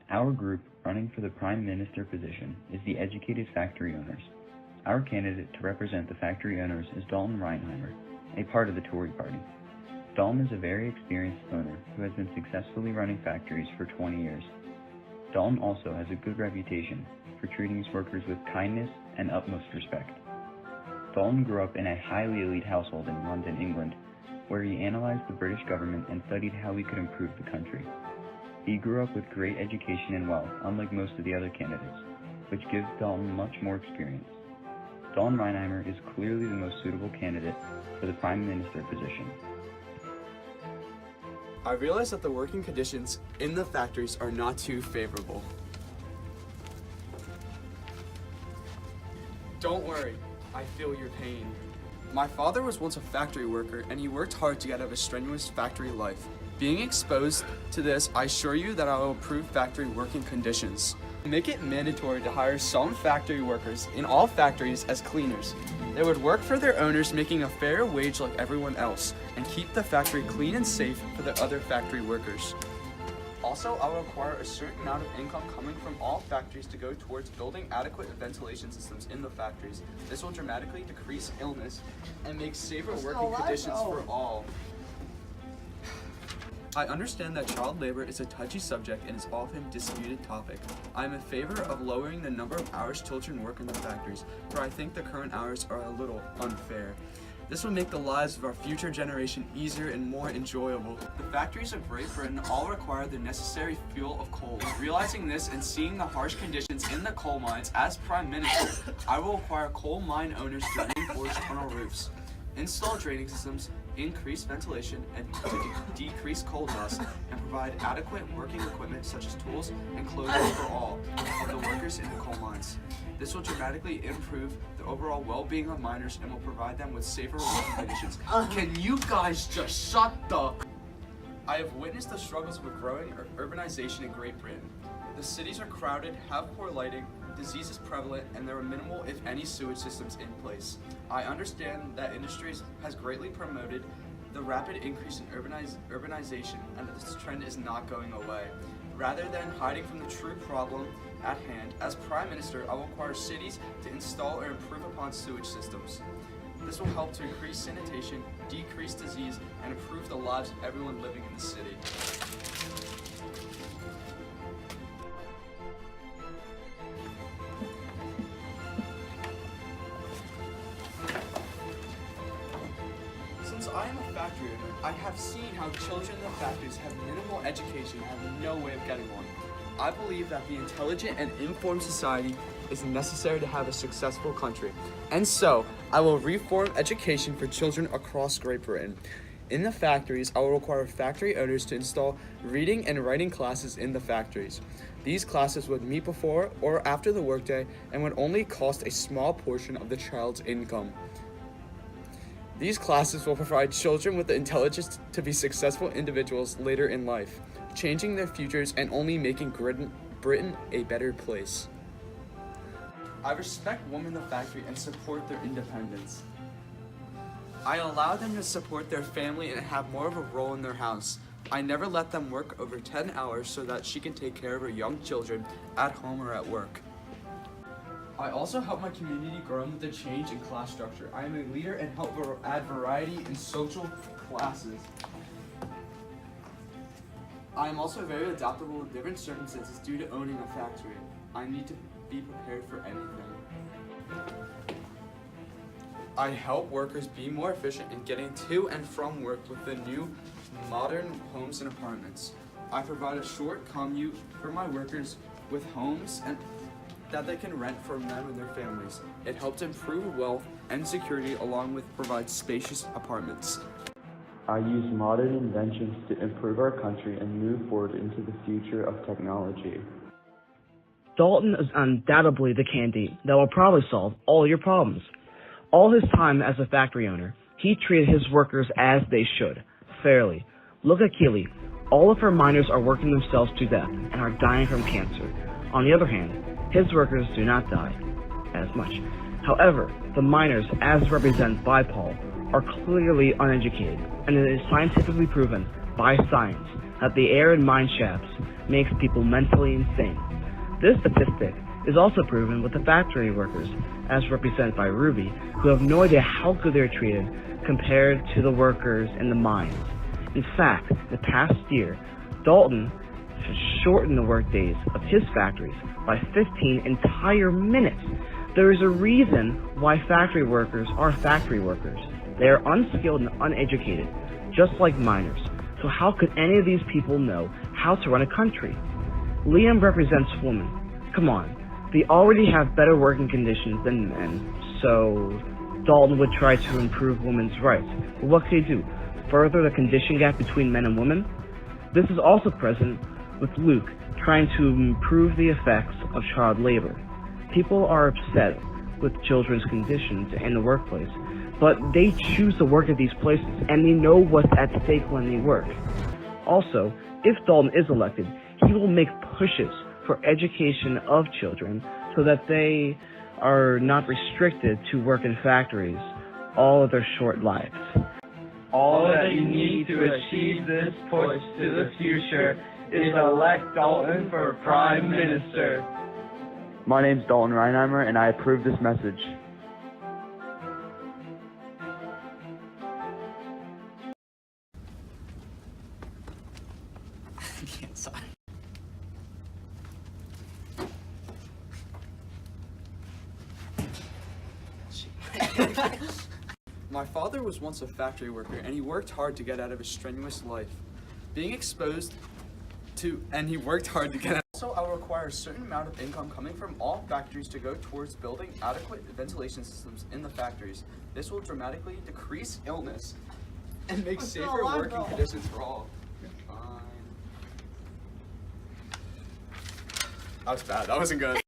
Our group running for the Prime Minister position is the Educated Factory Owners. Our candidate to represent the factory owners is Dalton Reinheimer, a part of the Tory party. Dalton is a very experienced owner who has been successfully running factories for 20 years. Dalton also has a good reputation for treating his workers with kindness and utmost respect. Dalton grew up in a highly elite household in London, England, where he analyzed the British government and studied how we could improve the country. He grew up with great education and wealth, unlike most of the other candidates, which gives Dalton much more experience. Dalton Reinheimer is clearly the most suitable candidate for the Prime Minister position. I realize that the working conditions in the factories are not too favorable. Don't worry, I feel your pain. My father was once a factory worker and he worked hard to get out of a strenuous factory life. Being exposed to this, I assure you that I will improve factory working conditions. Make it mandatory to hire some factory workers in all factories as cleaners. They would work for their owners, making a fair wage like everyone else, and keep the factory clean and safe for the other factory workers. Also, I will require a certain amount of income coming from all factories to go towards building adequate ventilation systems in the factories. This will dramatically decrease illness and make safer working conditions for all. I understand that child labor is a touchy subject and is often a disputed topic. I am in favor of lowering the number of hours children work in the factories, for I think the current hours are a little unfair. This will make the lives of our future generation easier and more enjoyable. The factories of Great Britain all require the necessary fuel of coal. Realizing this and seeing the harsh conditions in the coal mines, as Prime Minister, I will require coal mine owners to reinforce tunnel roofs, install draining systems, increase ventilation and to decrease coal dust, and provide adequate working equipment such as tools and clothing for all of the workers in the coal mines. This will dramatically improve the overall well-being of miners and will provide them with safer working conditions. Can you guys just shut the... I have witnessed the struggles with growing urbanization in Great Britain. The cities are crowded, have poor lighting, disease is prevalent, and there are minimal, if any, sewage systems in place. I understand that industries has greatly promoted the rapid increase in urbanization, and that this trend is not going away. Rather than hiding from the true problem at hand, as Prime Minister, I will require cities to install or improve upon sewage systems. This will help to increase sanitation, decrease disease, and improve the lives of everyone living in the city. Since I am a factory owner, I have seen how children in the factories have minimal education and have no way of getting one. I believe that the intelligent and informed society is necessary to have a successful country. And so, I will reform education for children across Great Britain. In the factories, I will require factory owners to install reading and writing classes in the factories. These classes would meet before or after the workday and would only cost a small portion of the child's income. These classes will provide children with the intelligence to be successful individuals later in life, changing their futures and only making Britain a better place. I respect women in the factory and support their independence. I allow them to support their family and have more of a role in their house. I never let them work over 10 hours so that she can take care of her young children at home or at work. I also help my community grow with the change in class structure. I am a leader and help add variety in social classes. I am also very adaptable in different circumstances due to owning a factory. I need to be prepared for anything. I help workers be more efficient in getting to and from work with the new modern homes and apartments. I provide a short commute for my workers with homes and that they can rent for them and their families. It helps improve wealth and security along with provide spacious apartments. I use modern inventions to improve our country and move forward into the future of technology. Dalton is undoubtedly the candidate that will probably solve all your problems. All his time as a factory owner, he treated his workers as they should, fairly. Look at Keely. All of her miners are working themselves to death and are dying from cancer. On the other hand, his workers do not die as much. However, the miners, as represented by Paul, are clearly uneducated, and it is scientifically proven by science that the air in mine shafts makes people mentally insane. This statistic is also proven with the factory workers, as represented by Ruby, who have no idea how good they're treated compared to the workers in the mines. In fact, the past year, Dalton has shortened the workdays of his factories by 15 entire minutes. There is a reason why factory workers are factory workers. They are unskilled and uneducated, just like miners. So how could any of these people know how to run a country? Liam represents women. Come on, they already have better working conditions than men, so Dalton would try to improve women's rights. But what could he do? Further the condition gap between men and women? This is also present with Luke trying to improve the effects of child labor. People are upset with children's conditions in the workplace, but they choose to work at these places and they know what's at stake when they work. Also, if Dalton is elected, he will make pushes for education of children so that they are not restricted to work in factories all of their short lives. All that you need to achieve this push to the future is elect Dalton for Prime Minister. My name's Dalton Reinheimer, and I approve this message. Sorry. My father was once a factory worker, and he worked hard to get out of his strenuous life. Being exposed to, and he worked hard to get out. Also, I will require a certain amount of income coming from all factories to go towards building adequate ventilation systems in the factories. This will dramatically decrease illness and make safer working conditions for all. Fine. That was bad. That wasn't good.